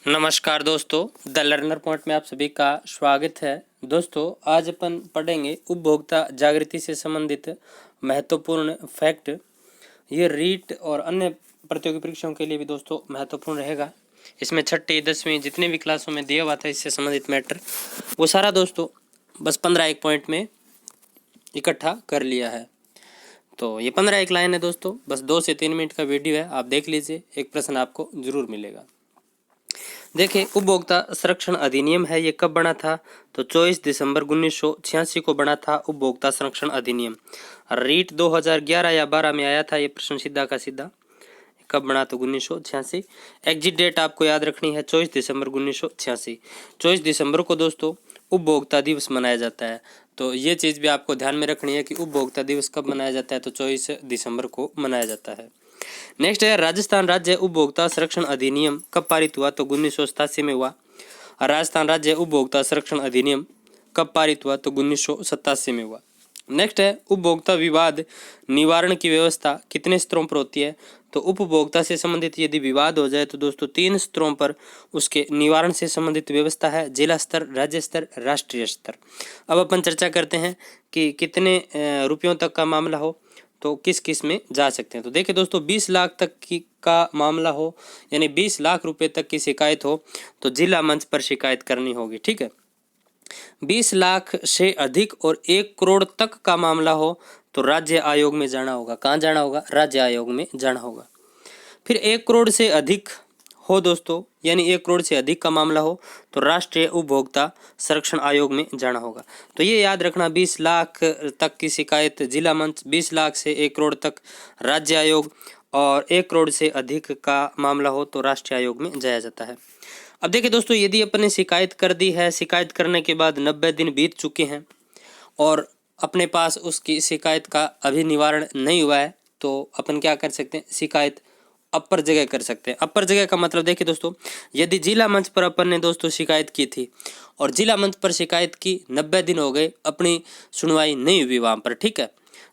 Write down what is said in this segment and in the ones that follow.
नमस्कार दोस्तों, the learner point में आप सभी का स्वागत है। दोस्तों, आज अपन पढ़ेंगे उपभोक्ता जागृति से संबंधित महत्वपूर्ण फैक्ट। ये रीट और अन्य प्रतियोगी परीक्षाओं के लिए भी दोस्तों महत्वपूर्ण रहेगा। इसमें छठी 10वीं जितने भी क्लासों में दिया हुआ था इससे संबंधित मैटर, वो सारा दोस्तों बस 15 एक पॉइंट में इकट्ठा कर लिया है। तो ये 15 एक लाइन है दोस्तों, बस 2 से 3 मिनट का वीडियो है, आप देख लीजिए। एक प्रश्न आपको जरूर मिलेगा। देखिए, उपभोक्ता संरक्षण अधिनियम है, ये कब बना था? तो 24 दिसंबर 1986 को बना था उपभोक्ता संरक्षण अधिनियम। रीट 2011 या 12 में आया था ये प्रश्न, सीधा का सीधा। कब बना? तो 1986। एग्जिट डेट आपको याद रखनी है, 24 दिसंबर 1986। 24 दिसंबर को दोस्तों उपभोक्ता दिवस मनाया जाता है। तो ये चीज़ भी आपको ध्यान में रखनी है कि उपभोक्ता दिवस कब मनाया जाता है, तो 24 दिसंबर को मनाया जाता है। नेक्स्ट है, राजस्थान राज्य उपभोक्ता संरक्षण अधिनियम कब पारित हुआ? तो 1987 में हुआ। राजस्थान राज्य उपभोक्ता संरक्षण अधिनियम कब पारित हुआ? तो 1987 में हुआ। नेक्स्ट है, उपभोक्ता विवाद निवारण की व्यवस्था कितने स्तरों पर होती है? तो उपभोक्ता से संबंधित यदि विवाद हो जाए तो दोस्तों 3 स्तरों पर उसके निवारण से संबंधित व्यवस्था है, जिला स्तर, राज्य स्तर, राष्ट्रीय स्तर। अब अपन चर्चा करते हैं कि कितने रुपयों तक का मामला हो तो किस किस में जा सकते हैं। तो देखिए दोस्तों, 20 लाख तक की का मामला हो, यानी 20 लाख रुपए तक की शिकायत हो तो जिला मंच पर शिकायत करनी होगी, ठीक है। 20 लाख से अधिक और 1 करोड़ तक का मामला हो तो राज्य आयोग में जाना होगा। कहाँ जाना होगा? राज्य आयोग में जाना होगा। फिर 1 करोड़ से अधिक हो दोस्तों, यानी 1 करोड़ से अधिक का मामला हो तो राष्ट्रीय उपभोक्ता संरक्षण आयोग में जाना होगा। तो ये याद रखना, 20 लाख तक की शिकायत जिला मंच, 20 लाख से 1 करोड़ तक राज्य आयोग, और 1 करोड़ से अधिक का मामला हो तो राष्ट्रीय आयोग में जाया जाता है। अब देखिए दोस्तों, यदि अपने शिकायत कर दी है, शिकायत करने के बाद 90 दिन बीत चुके हैं और अपने पास उसकी शिकायत का अभी निवारण नहीं हुआ है, तो अपन क्या कर सकते हैं? शिकायत अपर जगह कर सकते हैं। अपर जगह का मतलब देखिए दोस्तों, यदि जिला मंच पर अपन ने दोस्तों शिकायत की थी और जिला मंच पर शिकायत की, 90 दिन हो गए, अपनी सुनवाई नहीं हुई वहाँ पर, ठीक है,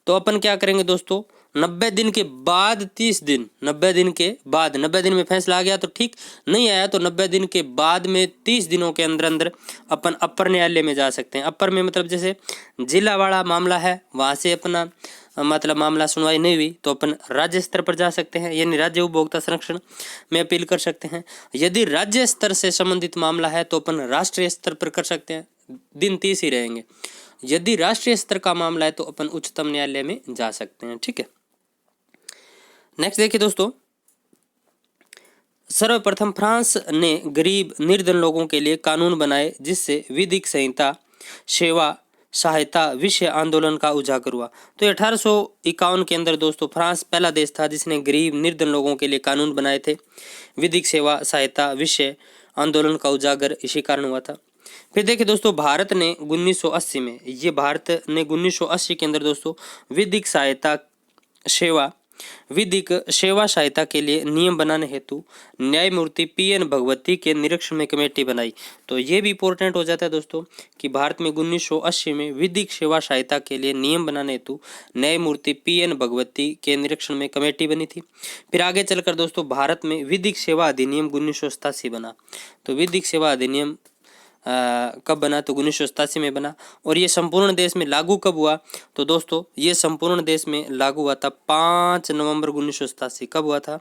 तो अपन क्या करेंगे दोस्तों? 90 दिन के बाद 30 दिन, 90 दिन के बाद, 90 दिन में फैसला आ गया तो ठीक, नहीं आया तो 90 दिन के बाद में 30 दिनों के अंदर अंदर अपन अपर न्यायालय में जा सकते हैं। अपर में मतलब जैसे जिला वाला मामला है, वहाँ से अपना मतलब मामला सुनवाई नहीं हुई तो अपन राज्य स्तर पर जा सकते हैं, यानी राज्य उपभोक्ता संरक्षण में अपील कर सकते हैं। यदि राज्य स्तर से संबंधित मामला है तो अपन राष्ट्रीय स्तर पर कर सकते हैं, दिन 30 ही रहेंगे। यदि राष्ट्रीय स्तर का मामला है तो अपन उच्चतम न्यायालय में जा सकते हैं, ठीक है। नेक्स्ट देखिए दोस्तों, सर्वप्रथम फ्रांस ने गरीब निर्धन लोगों के लिए कानून बनाए जिससे विधिक संहिता सेवा सहायता विषय आंदोलन का उजागर हुआ। तो 1851 के अंदर दोस्तों फ्रांस पहला देश था जिसने गरीब निर्धन लोगों के लिए कानून बनाए थे। विधिक सेवा सहायता विषय आंदोलन का उजागर इसी कारण हुआ था। फिर देखिए दोस्तों, भारत ने 1980 में, ये भारत ने 1980 के अंदर दोस्तों विधिक सेवा सहायता के लिए नियम बनाने हेतु न्यायमूर्ति पीएन भगवती के निरीक्षण में कमेटी बनाई। तो ये भी इंपॉर्टेंट हो जाता है दोस्तों कि भारत में 1980 में विधिक सेवा सहायता के लिए नियम बनाने हेतु न्यायमूर्ति पीएन भगवती के निरीक्षण में कमेटी बनी थी। फिर आगे चलकर दोस्तों भारत में विधिक सेवा अधिनियम 1987 बना। तो विधिक सेवा अधिनियम कब बना? तो 1987 में बना। और ये संपूर्ण देश में लागू कब हुआ? तो दोस्तों ये संपूर्ण देश में लागू हुआ था 5 नवंबर 1987। कब हुआ था?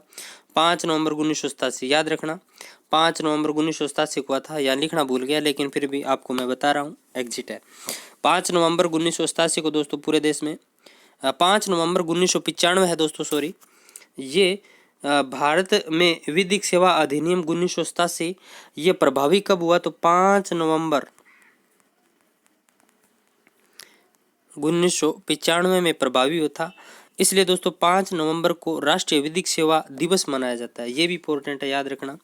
5 नवंबर 1987, याद रखना, 5 नवंबर 1987 को हुआ था। यहाँ लिखना भूल गया लेकिन फिर भी आपको मैं बता रहा हूँ, एग्जिट है 5 नवंबर 1987 को दोस्तों पूरे देश में। 5 नवंबर 1995 है दोस्तों, सॉरी, ये भारत में विधिक सेवा अधिनियम 1987 ये प्रभावी कब हुआ? तो 5 नवंबर 1995 में प्रभावी होता। इसलिए दोस्तों 5 नवंबर को राष्ट्रीय विधिक सेवा दिवस मनाया जाता है। ये भी इंपॉर्टेंट है, याद रखना,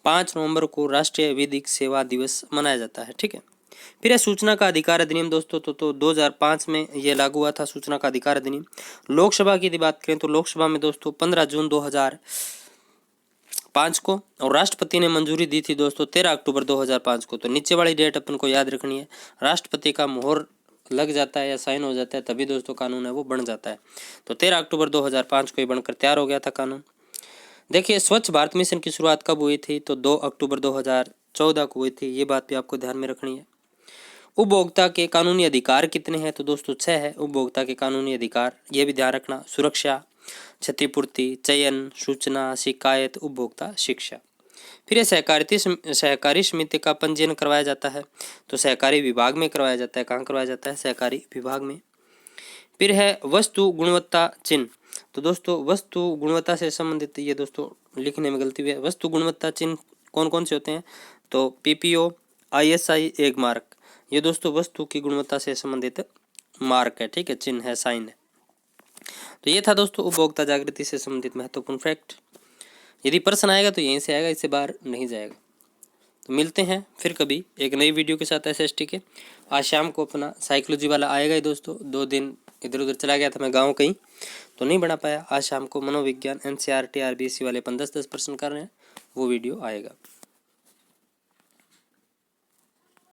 5 नवंबर को राष्ट्रीय विधिक सेवा दिवस मनाया जाता है, ठीक है। फिर है सूचना का अधिकार अधिनियम दोस्तों, तो 2005 में यह लागू हुआ था सूचना का अधिकार अधिनियम। लोकसभा की यदि बात करें तो लोकसभा में दोस्तों 15 जून 2005 को, और राष्ट्रपति ने मंजूरी दी थी दोस्तों 13 अक्टूबर 2005 को। तो नीचे वाली डेट अपन को याद रखनी है, राष्ट्रपति का मोहर लग जाता है या साइन हो जाता है तभी दोस्तों कानून है वो बन जाता है। तो 13 अक्टूबर 2005 को ये बनकर तैयार हो गया था कानून। देखिए स्वच्छ भारत मिशन की शुरुआत कब हुई थी, तो 2 अक्टूबर 2014 को हुई थी। ये बात भी आपको ध्यान में रखनी है। उपभोक्ता के कानूनी अधिकार कितने हैं, तो दोस्तों 6 है उपभोक्ता के कानूनी अधिकार। ये भी ध्यान रखना, सुरक्षा, क्षतिपूर्ति, चयन, सूचना, शिकायत, उपभोक्ता शिक्षा। फिर ये सहकारी समिति का पंजीयन करवाया जाता है, तो सहकारी विभाग में करवाया जाता है। कहाँ करवाया जाता है, सहकारी विभाग में। फिर है वस्तु गुणवत्ता चिन्ह, तो दोस्तों वस्तु गुणवत्ता से संबंधित, ये दोस्तों लिखने में गलती हुई है। वस्तु गुणवत्ता चिन्ह कौन कौन से होते हैं, तो पीपीओ, आईएसआई, एग मार्क, ये दोस्तों वस्तु की गुणवत्ता से संबंधित मार्क है, ठीक है, चिन्ह है, साइन है। तो ये था दोस्तों उपभोक्ता जागृति से संबंधित महत्वपूर्ण फैक्ट। यदि प्रश्न आएगा तो यहीं से आएगा, इससे बाहर नहीं जाएगा। तो मिलते हैं फिर कभी एक नई वीडियो के साथ एसएसटी के। आज शाम को अपना साइकोलॉजी वाला आएगा ही दोस्तों। 2 दिन इधर उधर चला गया था मैं गाँव कहीं, तो नहीं बना पाया। आज शाम को मनोविज्ञान एनसीईआरटी आरबीएससी वाले 10-10 प्रश्न कर रहे हैं, वो वीडियो आएगा।